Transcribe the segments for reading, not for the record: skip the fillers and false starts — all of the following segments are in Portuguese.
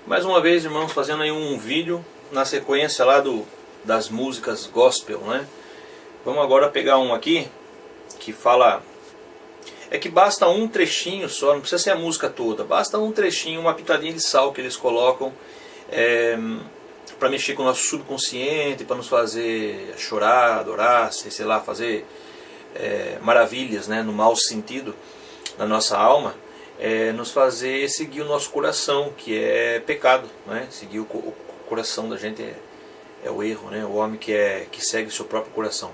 Mais uma vez, irmãos, fazendo aí um vídeo na sequência lá das músicas gospel, né? Vamos agora pegar um aqui que fala... É que basta um trechinho só, não precisa ser a música toda, basta um trechinho, uma pitadinha de sal que eles colocam para mexer com o nosso subconsciente, para nos fazer chorar, adorar, sei lá, fazer maravilhas, né, no mau sentido na nossa alma, nos fazer seguir o nosso coração, que é pecado, né? Seguir o coração da gente é o erro, né? O homem que segue o seu próprio coração.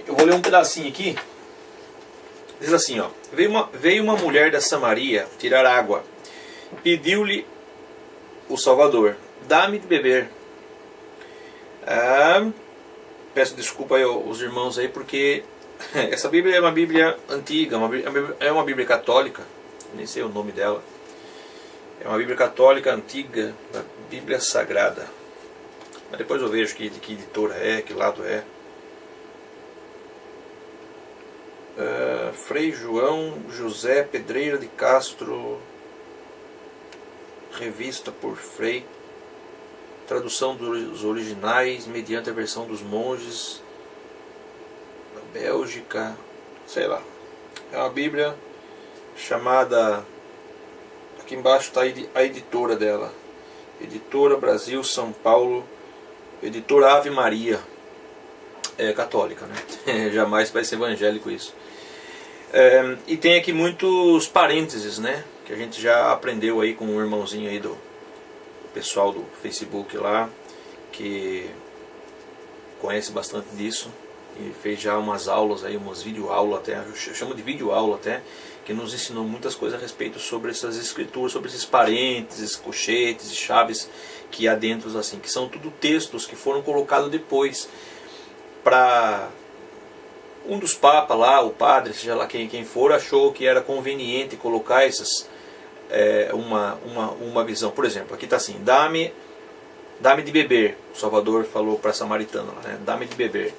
Eu vou ler um pedacinho aqui. Diz assim, ó: veio uma mulher da Samaria tirar água. Pediu-lhe o Salvador: dá-me de beber. Peço desculpa aí aos irmãos aí, porque essa Bíblia é uma Bíblia antiga, é uma Bíblia católica, nem sei o nome dela. É uma Bíblia católica antiga, a Bíblia Sagrada. Mas depois eu vejo que editora é, que lado é. Frei João José Pedreira de Castro, revista por Frei, tradução dos originais mediante a versão dos monges da Bélgica, sei lá. É uma Bíblia chamada, aqui embaixo está a editora dela, Editora Brasil São Paulo, Editora Ave Maria. É católica, né? Jamais vai ser evangélico isso. E tem aqui muitos parênteses, né? Que a gente já aprendeu aí com um irmãozinho aí do pessoal do Facebook lá, que conhece bastante disso e fez já umas aulas aí, umas videoaulas até, eu chamo de videoaula até, que nos ensinou muitas coisas a respeito sobre essas escrituras, sobre esses parênteses, colchetes e chaves que há dentro, assim, que são tudo textos que foram colocados depois para um dos papas lá, o padre, seja lá quem for, achou que era conveniente colocar essas uma visão. Por exemplo, aqui está assim: dá-me de beber. O Salvador falou para a samaritana, né? Dá-me de beber.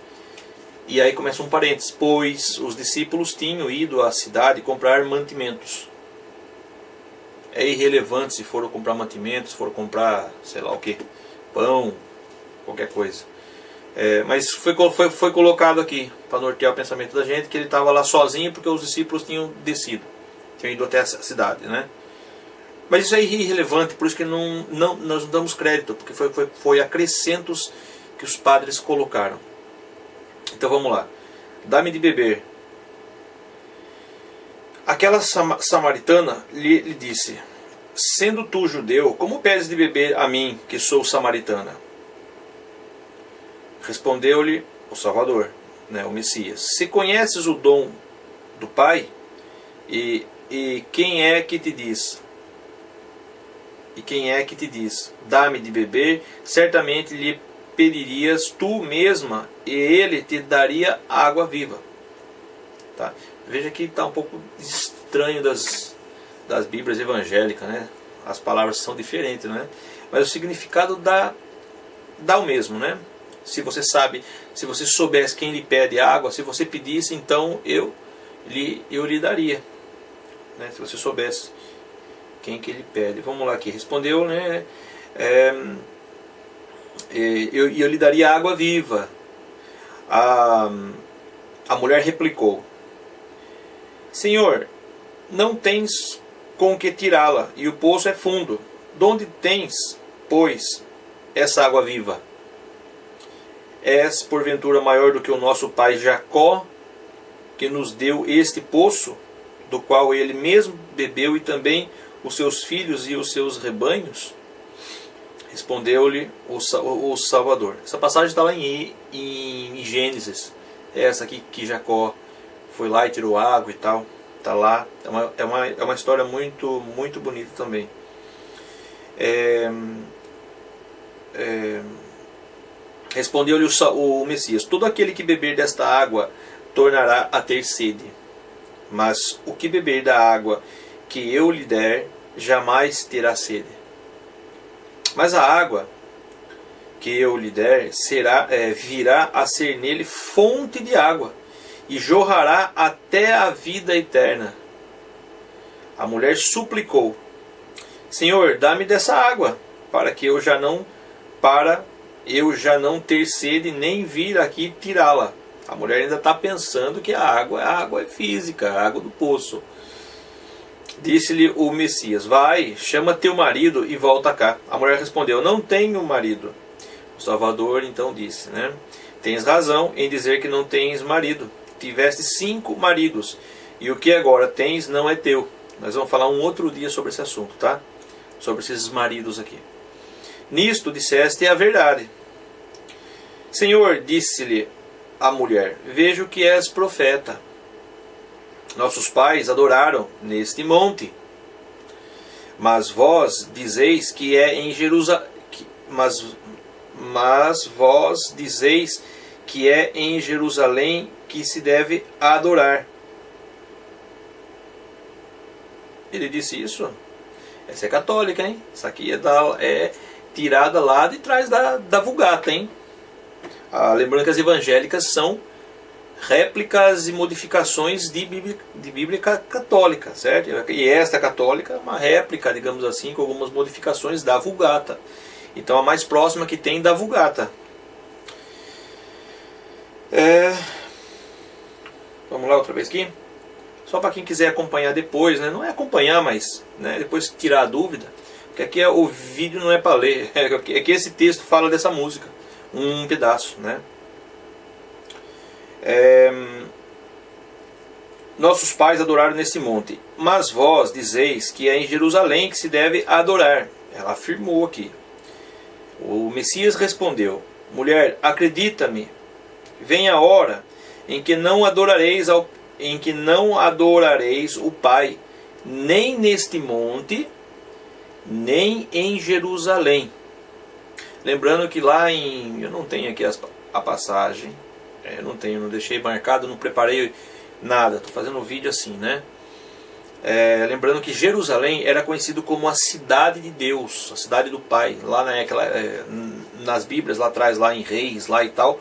E aí começa um parênteses: pois os discípulos tinham ido à cidade comprar mantimentos. É irrelevante se foram comprar mantimentos, se foram comprar sei lá o que, pão, qualquer coisa. Mas foi colocado aqui para nortear o pensamento da gente que ele estava lá sozinho porque os discípulos tinham descido, tinham ido até a cidade, né? Mas isso é irrelevante, por isso que nós não damos crédito, porque foi acrescentos que os padres colocaram. Então vamos lá: dá-me de beber. Aquela samaritana lhe disse: sendo tu judeu, como pedes de beber a mim, que sou samaritana? Respondeu-lhe o Salvador, né, o Messias: se conheces o dom do Pai, e quem é que te diz? E quem é que te diz: dá-me de beber? Certamente lhe pedirias tu mesma, e ele te daria água viva. Tá? Veja que está um pouco estranho das Bíblias evangélicas, né? As palavras são diferentes, né? Mas o significado dá o mesmo, né? Se você soubesse quem lhe pede água, se você pedisse, então eu lhe daria, né? Se você soubesse quem que ele pede. Vamos lá aqui. Respondeu, né? Eu lhe daria água viva. A mulher replicou: Senhor, não tens com que tirá-la, e o poço é fundo. De onde tens, pois, essa água viva? És porventura maior do que o nosso pai Jacó, que nos deu este poço, do qual ele mesmo bebeu, e também os seus filhos e os seus rebanhos? Respondeu-lhe o Salvador. Essa passagem está lá em Gênesis. É essa aqui que Jacó foi lá e tirou água e tal. Está lá. É uma história muito, muito bonita também. Respondeu-lhe o Messias: todo aquele que beber desta água tornará a ter sede. Mas o que beber da água que eu lhe der, jamais terá sede. Mas a água que eu lhe der virá a ser nele fonte de água, e jorrará até a vida eterna. A mulher suplicou: Senhor, dá-me dessa água, para eu já não ter sede nem vir aqui tirá-la. A mulher ainda está pensando que a água é física, a água do poço. Disse-lhe o Messias: vai, chama teu marido e volta cá. A mulher respondeu: não tenho marido. O Salvador então disse, né? Tens razão em dizer que não tens marido. Tiveste 5 maridos, e o que agora tens não é teu. Nós vamos falar um outro dia sobre esse assunto, tá? Sobre esses maridos aqui. Nisto disseste a verdade. Senhor, disse-lhe a mulher: vejo que és profeta. Nossos pais adoraram neste monte, mas vós dizeis que é em Jerusalém. Mas vós dizeis que é em Jerusalém que se deve adorar. Ele disse isso. Essa é católica, hein? Essa aqui é tirada lá de trás da Vulgata, hein? Lembrando que as evangélicas são réplicas e modificações de Bíblia católica, certo? E esta católica é uma réplica, digamos assim, com algumas modificações da Vulgata. Então a mais próxima que tem da Vulgata. Vamos lá outra vez aqui. Só para quem quiser acompanhar depois, né? Não é acompanhar, mas né? Depois tirar a dúvida. Porque aqui o vídeo não é para ler. É que esse texto fala dessa música. Um pedaço, né? Nossos pais adoraram nesse monte, mas vós dizeis que é em Jerusalém que se deve adorar. Ela afirmou aqui. O Messias respondeu: mulher, acredita-me, vem a hora em que não adorareis o Pai, nem neste monte, nem em Jerusalém. Lembrando que lá eu não tenho aqui a passagem, não deixei marcado, não preparei nada, estou fazendo um vídeo assim, né? Lembrando que Jerusalém era conhecido como a cidade de Deus, a cidade do Pai, lá nas Bíblias lá atrás, lá em Reis, lá e tal,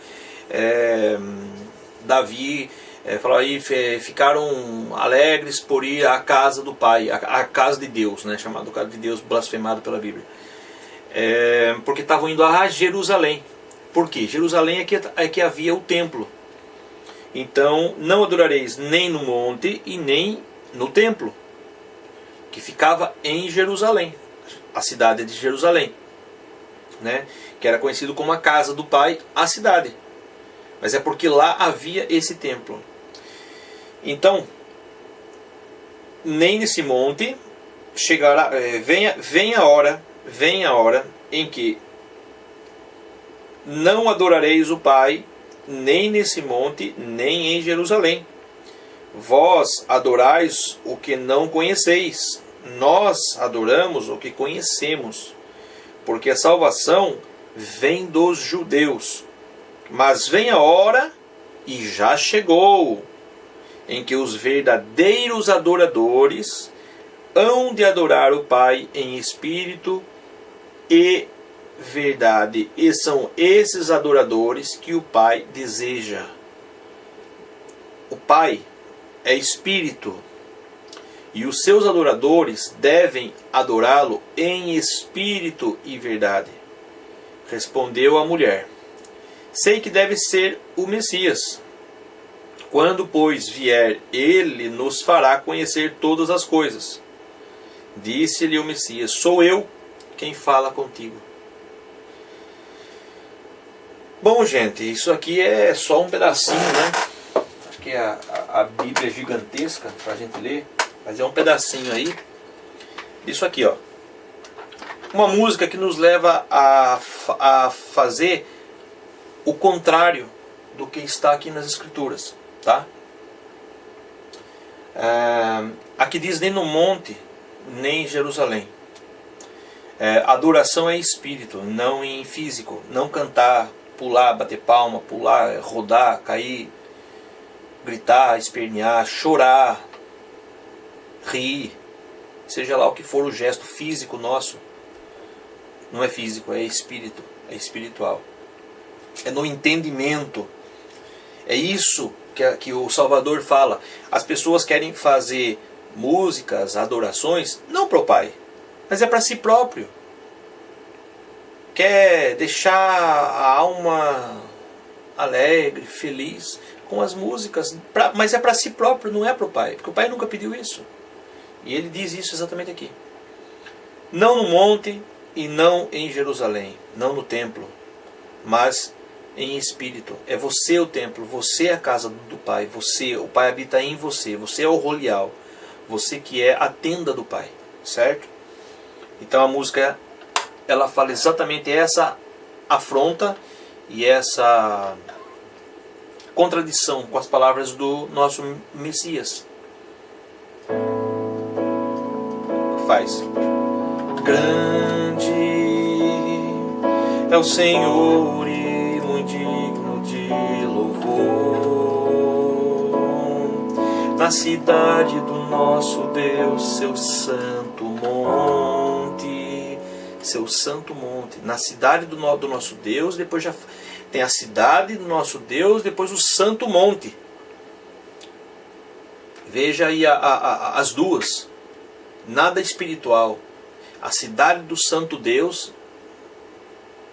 Davi falou aí, ficaram alegres por ir à casa do Pai, a casa de Deus, né? Chamado casa de Deus, blasfemado pela Bíblia. Porque estavam indo a Jerusalém. Por quê? Jerusalém é que havia o templo. Então, não adorareis nem no monte e nem no templo, que ficava em Jerusalém, a cidade de Jerusalém, né? Que era conhecido como a casa do Pai, a cidade. Mas é porque lá havia esse templo. Então, nem nesse monte chegará, vem a hora em que não adorareis o Pai, nem nesse monte, nem em Jerusalém. Vós adorais o que não conheceis, nós adoramos o que conhecemos, porque a salvação vem dos judeus. Mas vem a hora, e já chegou, em que os verdadeiros adoradores hão de adorar o Pai em espírito e verdade. E são esses adoradores que o Pai deseja. O Pai é espírito, e os seus adoradores devem adorá-lo em espírito e verdade. Respondeu a mulher: sei que deve ser o Messias. Quando, pois, vier, ele nos fará conhecer todas as coisas. Disse-lhe o Messias: sou eu quem fala contigo. Bom, gente, isso aqui é só um pedacinho, né? Acho que a Bíblia é gigantesca para a gente ler, mas é um pedacinho aí disso aqui, ó. Uma música que nos leva a fazer o contrário do que está aqui nas Escrituras, tá? Aqui diz: nem no monte, nem em Jerusalém. Adoração é espírito, não em físico. Não cantar, pular, bater palma, pular, rodar, cair, gritar, espernear, chorar, rir, seja lá o que for o gesto físico nosso, não é físico, é espírito, é espiritual. É no entendimento. É isso que o Salvador fala. As pessoas querem fazer músicas, adorações, não para o Pai, mas é para si próprio. Quer deixar a alma alegre, feliz com as músicas, mas é para si próprio, não é para o Pai, porque o Pai nunca pediu isso. E ele diz isso exatamente aqui. Não no monte e não em Jerusalém, não no templo, mas em espírito. É você o templo, você é a casa do Pai, o Pai habita em você, você é o rolial, você que é a tenda do Pai, certo? Então a música, ela fala exatamente essa afronta e essa contradição com as palavras do nosso Messias. Faz. Grande é o Senhor e muito digno de louvor, na cidade do nosso Deus, seu santo monte, na cidade do nosso Deus, depois já tem a cidade do nosso Deus, depois o santo monte. Veja aí as duas, nada espiritual. A cidade do santo Deus,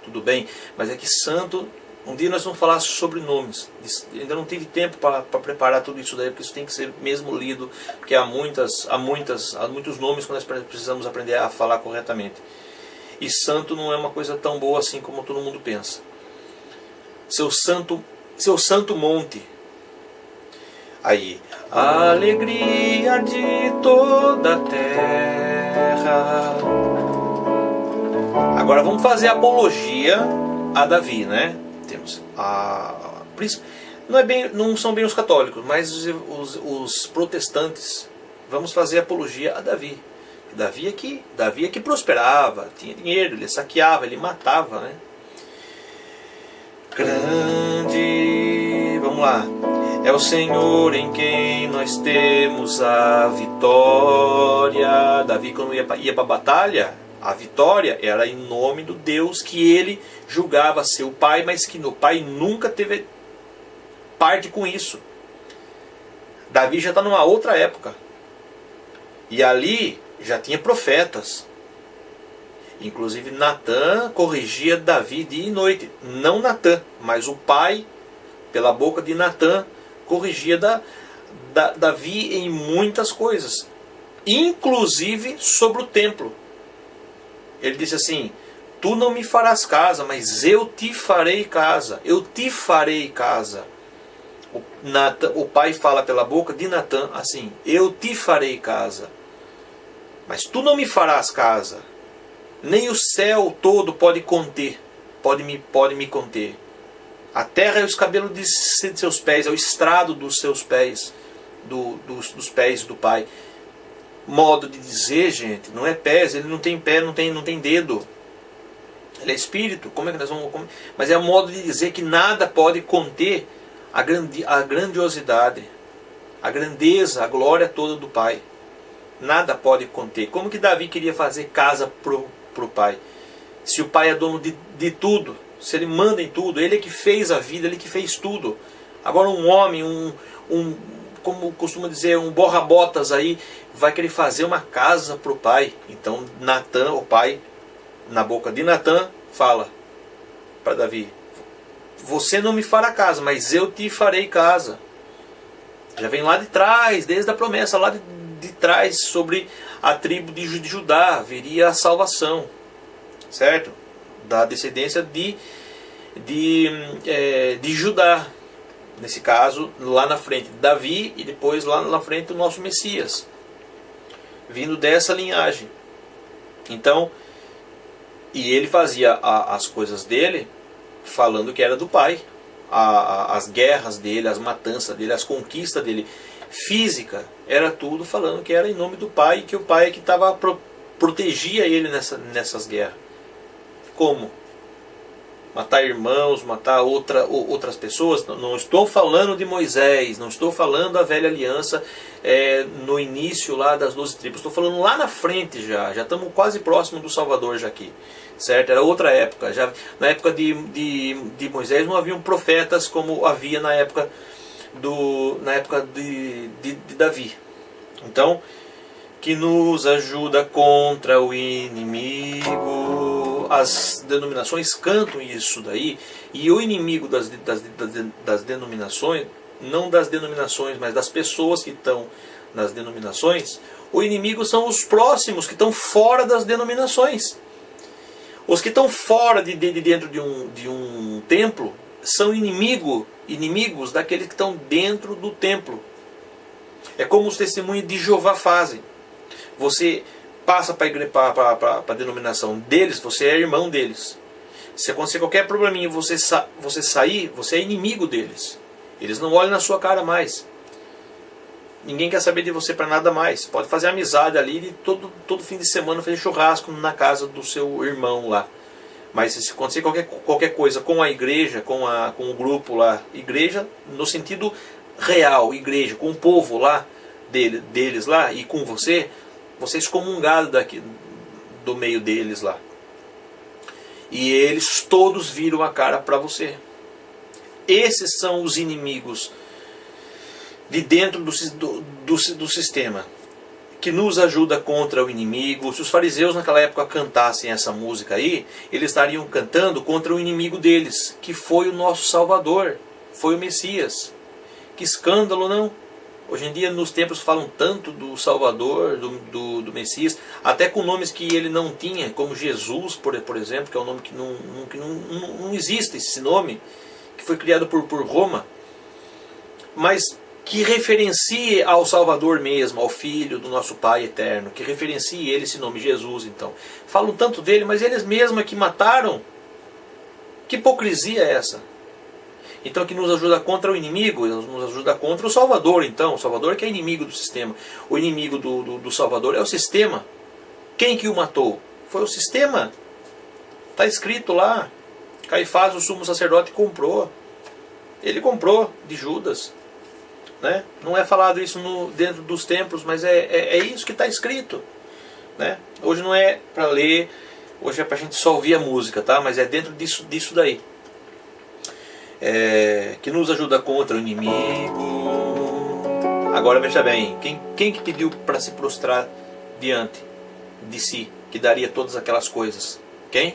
tudo bem, mas é que santo, um dia nós vamos falar sobre nomes, ainda não tive tempo para preparar tudo isso daí, porque isso tem que ser mesmo lido, porque há muitos nomes que nós precisamos aprender a falar corretamente. E santo não é uma coisa tão boa assim como todo mundo pensa. Seu santo monte. Aí, a alegria de toda a terra. Agora vamos fazer apologia a Davi, né? Temos não são bem os católicos, mas os protestantes. Vamos fazer apologia a Davi. Davi é que prosperava, tinha dinheiro, ele saqueava, ele matava, né? Grande, vamos lá. É o Senhor em quem nós temos a vitória. Davi, quando ia para a batalha, a vitória era em nome do Deus que ele julgava ser o Pai, mas que o Pai nunca teve parte com isso. Davi já está numa outra época. E ali já tinha profetas. Inclusive Natã corrigia Davi dia e noite. Não Natã, mas o pai, pela boca de Natã, corrigia Davi em muitas coisas. Inclusive sobre o templo. Ele disse assim: tu não me farás casa, mas eu te farei casa. Eu te farei casa. O pai fala pela boca de Natã assim: eu te farei casa, mas tu não me farás casa. Nem o céu todo pode me conter. A terra é os cabelos de seus pés, é o estrado dos seus pés, dos pés do Pai. Modo de dizer, gente, não é pés, ele não tem pé, não tem dedo. Ele é espírito, como é que nós vamos... Mas é um modo de dizer que nada pode conter a grandiosidade, a grandeza, a glória toda do Pai. Nada pode conter. Como que Davi queria fazer casa pro Pai? Se o Pai é dono de tudo, se ele manda em tudo, ele é que fez a vida, ele que fez tudo. Agora um homem, como costuma dizer, um borra-botas aí, vai querer fazer uma casa pro Pai. Então Natã, o Pai, na boca de Natã, fala para Davi: você não me fará casa, mas eu te farei casa. Já vem lá de trás, desde a promessa lá de trás, sobre a tribo de Judá, viria a salvação, certo? Da descendência de Judá, nesse caso, lá na frente Davi, e depois lá na frente o nosso Messias, vindo dessa linhagem. Então, e ele fazia as coisas dele falando que era do Pai, as guerras dele, as matanças dele, as conquistas dele, física, era tudo falando que era em nome do Pai, e que o Pai é que protegia ele nessas guerras. Como? Matar irmãos, matar outras pessoas. Não estou falando de Moisés, não estou falando da velha aliança no início lá das 12 tribos. Estou falando lá na frente já estamos quase próximo do Salvador já aqui. Certo? Era outra época. Já, na época de Moisés não haviam profetas como havia na época de Davi. Então, que nos ajuda contra o inimigo. As denominações cantam isso daí, e o inimigo das denominações, não das denominações, mas das pessoas que estão nas denominações, o inimigo são os próximos que estão fora das denominações. Os que estão fora de dentro de um templo são inimigos daqueles que estão dentro do templo. É como os testemunhos de Jeová fazem. Você passa para a denominação deles, você é irmão deles. Se acontecer qualquer probleminha e você sair, você é inimigo deles. Eles não olham na sua cara mais. Ninguém quer saber de você para nada mais. Pode fazer amizade ali e todo fim de semana fazer churrasco na casa do seu irmão lá. Mas se acontecer qualquer coisa com a igreja, com o grupo lá, igreja no sentido real, igreja, com o povo lá, deles lá e com você é excomungado do meio deles lá. E eles todos viram a cara para você. Esses são os inimigos de dentro do sistema, que nos ajuda contra o inimigo. Se os fariseus naquela época cantassem essa música aí, eles estariam cantando contra o inimigo deles, que foi o nosso Salvador, foi o Messias. Que escândalo, não? Hoje em dia nos templos falam tanto do Salvador, do Messias, até com nomes que ele não tinha, como Jesus, por exemplo, que é um nome que não existe, esse nome, que foi criado por Roma, mas que referencie ao Salvador mesmo, ao Filho do nosso Pai eterno, que referencie ele, esse nome Jesus. Então falam tanto dele, mas eles mesmos é que mataram. Que hipocrisia é essa? Então, que nos ajuda contra o inimigo, nos ajuda contra o Salvador. Então, o Salvador que é inimigo do sistema. O inimigo do Salvador é o sistema. Quem que o matou? Foi o sistema. Está escrito lá. Caifás, o sumo sacerdote, comprou. Ele comprou de Judas. Né? Não é falado isso dentro dos templos, mas é isso que está escrito. Né? Hoje não é para ler, hoje é para a gente só ouvir a música, tá? Mas é dentro disso daí. Que nos ajuda contra o inimigo. Agora veja bem, quem que pediu para se prostrar diante de si, que daria todas aquelas coisas? Quem?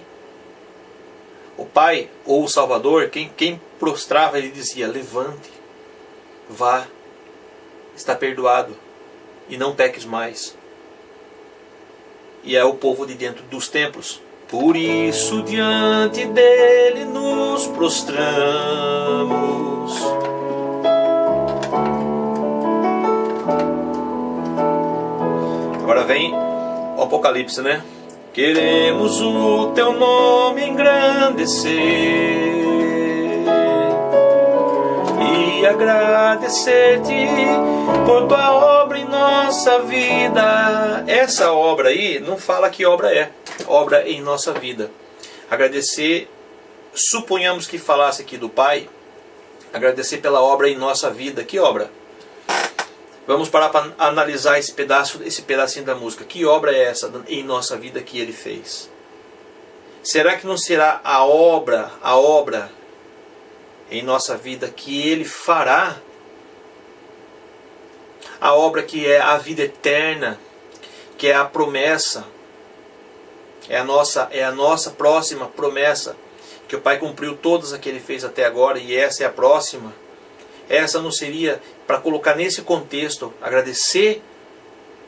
O Pai ou o Salvador? Quem prostrava, ele dizia: levante, vá, está perdoado, e não peques mais. E é o povo de dentro dos templos. Por isso diante dele nos prostramos. Agora vem o Apocalipse, né? Queremos o teu nome engrandecer e agradecer-te por tua obra em nossa vida. Essa obra aí, não fala que obra é. Obra em nossa vida. Agradecer, suponhamos que falasse aqui do Pai, agradecer pela obra em nossa vida. Que obra? Vamos parar para analisar esse pedacinho da música. Que obra é essa em nossa vida que Ele fez? Será que não será a obra em nossa vida que Ele fará? A obra que é a vida eterna, que é a promessa, é a nossa próxima promessa, que o Pai cumpriu todas as que Ele fez até agora, e essa é a próxima. Essa não seria, para colocar nesse contexto, agradecer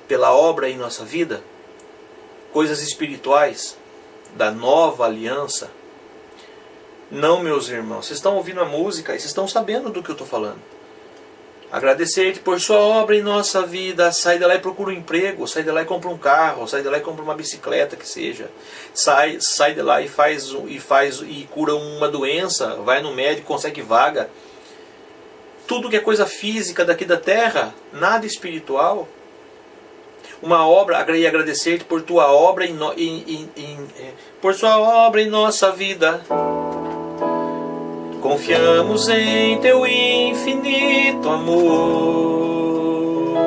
pela obra em nossa vida? Coisas espirituais da nova aliança? Não, meus irmãos, vocês estão ouvindo a música e vocês estão sabendo do que eu estou falando. Agradecer-te por sua obra em nossa vida. Sai de lá e procura um emprego, sai de lá e compra um carro, sai de lá e compra uma bicicleta que seja. Sai de lá e cura uma doença, vai no médico, consegue vaga. Tudo que é coisa física daqui da terra, nada espiritual. Uma obra, e agradecer-te por tua obra por sua obra em nossa vida. Confiamos em teu infinito amor,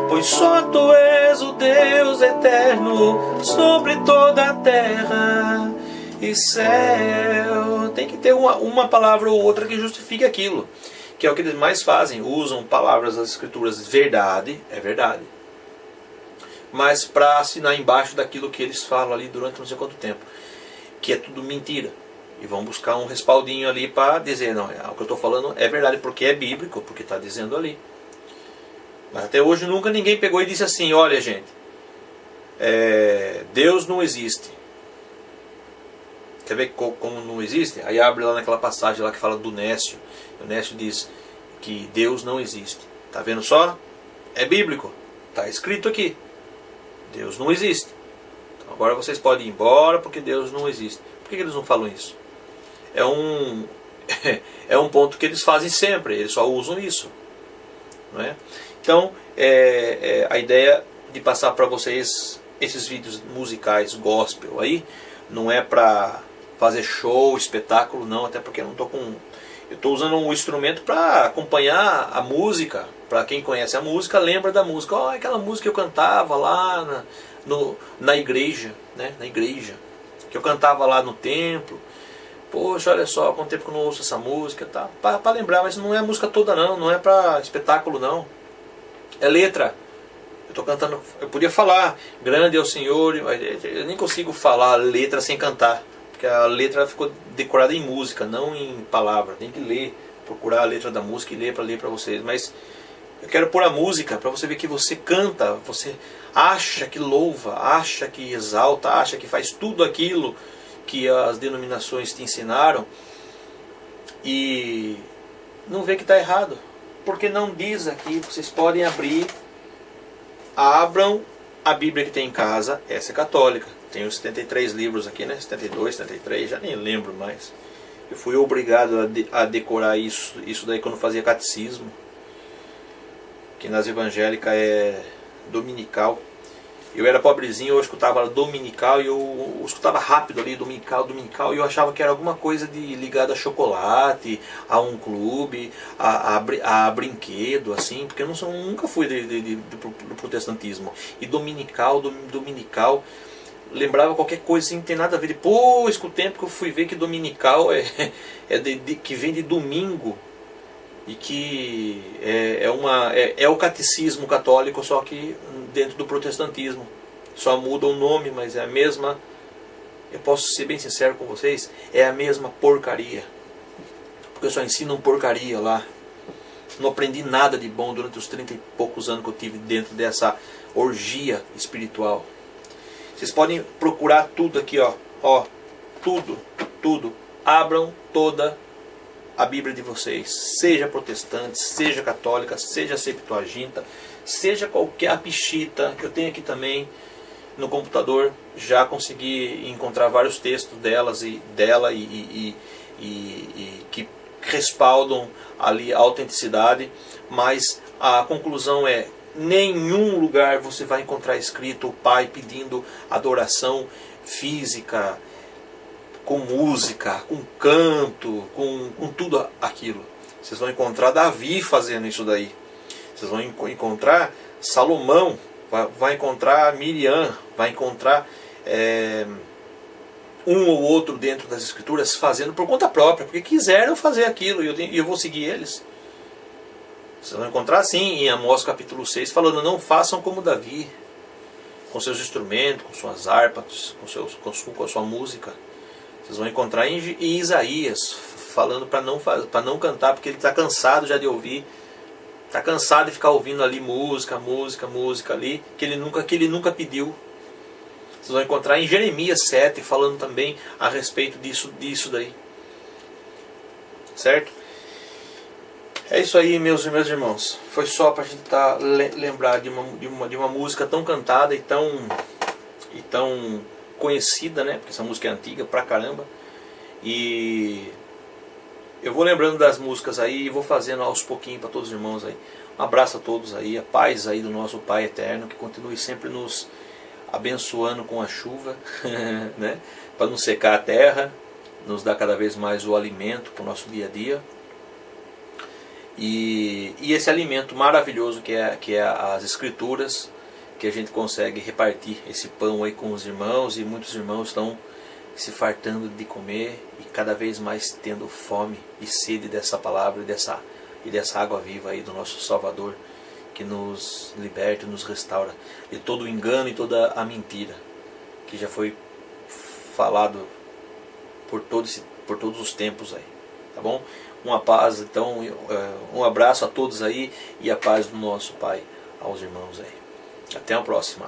pois só tu és o Deus eterno sobre toda a terra e céu. Tem que ter uma palavra ou outra que justifique aquilo, que é o que eles mais fazem. Usam palavras das Escrituras. Verdade, é verdade. mas para assinar embaixo daquilo que eles falam ali durante não sei quanto tempo, que é tudo mentira. E vão buscar um respaldinho ali para dizer, não, o que eu estou falando é verdade, porque é bíblico, porque está dizendo ali. Mas até hoje nunca ninguém pegou e disse assim, olha gente, Deus não existe. Quer ver como não existe? Aí abre lá naquela passagem lá que fala do Nécio. O Nécio diz que Deus não existe. Tá vendo só? É bíblico. Tá escrito aqui. Deus não existe. Então agora vocês podem ir embora porque Deus não existe. Por que eles não falam isso? É um ponto que eles fazem sempre. Eles só usam isso. Não é? Então, a ideia de passar para vocês esses vídeos musicais gospel aí, não é para fazer show, espetáculo, não, até porque eu não estou com... Eu estou usando um instrumento para acompanhar a música. Para quem conhece a música, lembra da música. Oh, aquela música que eu cantava lá na igreja, né? Na igreja. Que eu cantava lá no templo. Poxa, olha só, há quanto tempo que eu não ouço essa música. Tá? Para lembrar, mas não é a música toda não, não é para espetáculo não. É letra. Eu estou cantando, eu podia falar, grande é o Senhor, eu nem consigo falar a letra sem cantar. Porque a letra ficou decorada em música, não em palavra. Tem que ler, procurar a letra da música e ler para vocês. Mas eu quero pôr a música para você ver que você canta, você acha que louva, acha que exalta, acha que faz tudo aquilo que as denominações te ensinaram e não vê que está errado. Porque não diz aqui, vocês podem abrir, abram a Bíblia que tem em casa, essa é católica. Tem os 73 livros aqui, né? 72, 73, já nem lembro mais. Eu fui obrigado a decorar isso daí quando fazia catecismo. Que nas evangélicas é dominical. Eu era pobrezinho, eu escutava dominical e eu escutava rápido ali, dominical, e eu achava que era alguma coisa ligada a chocolate, a um clube, a brinquedo, assim, porque eu nunca fui do protestantismo. E dominical, lembrava qualquer coisa assim, não tem nada a ver. Depois, com o tempo que eu fui ver que dominical que vem de domingo e que é o catecismo católico, só que dentro do protestantismo. Só muda o nome, mas é a mesma. Eu posso ser bem sincero com vocês, é a mesma porcaria. Porque só ensinam porcaria lá. Não aprendi nada de bom durante os 30 e poucos anos que eu tive dentro dessa orgia espiritual. Vocês podem procurar tudo aqui, ó, tudo. Abram toda a Bíblia de vocês, seja protestante, seja católica, seja septuaginta, seja qualquer apixita. Eu tenho aqui também no computador, já consegui encontrar vários textos dela e que respaldam ali a autenticidade, mas a conclusão é: nenhum lugar você vai encontrar escrito o Pai pedindo adoração física, com música, com canto, com tudo aquilo. Vocês vão encontrar Davi fazendo isso daí. Vocês vão encontrar Salomão, vai encontrar Miriam, vai encontrar um ou outro dentro das escrituras fazendo por conta própria, porque quiseram fazer aquilo e eu vou seguir eles. Vocês vão encontrar assim em Amós capítulo 6, falando: não façam como Davi, com seus instrumentos, com suas harpas, com a sua música. Vocês vão encontrar em Isaías, falando para não cantar, porque ele está cansado já de ouvir. Está cansado de ficar ouvindo ali música ali, que ele nunca pediu. Vocês vão encontrar em Jeremias 7, falando também a respeito disso daí. Certo? É isso aí, meus irmãos. Foi só para a gente lembrar de uma música tão cantada e tão conhecida, né? Porque essa música é antiga pra caramba. E eu vou lembrando das músicas aí e vou fazendo aos pouquinhos para todos os irmãos aí. Um abraço a todos aí, a paz aí do nosso Pai Eterno, que continue sempre nos abençoando com a chuva, né? Para não secar a terra, nos dar cada vez mais o alimento para o nosso dia a dia. E esse alimento maravilhoso que é as Escrituras, que a gente consegue repartir esse pão aí com os irmãos, e muitos irmãos estão se fartando de comer e cada vez mais tendo fome e sede dessa palavra e dessa água viva aí do nosso Salvador, que nos liberta, nos restaura de todo o engano e toda a mentira que já foi falado por todos os tempos aí, tá bom? Uma paz, então, um abraço a todos aí e a paz do nosso Pai aos irmãos aí. Até a próxima.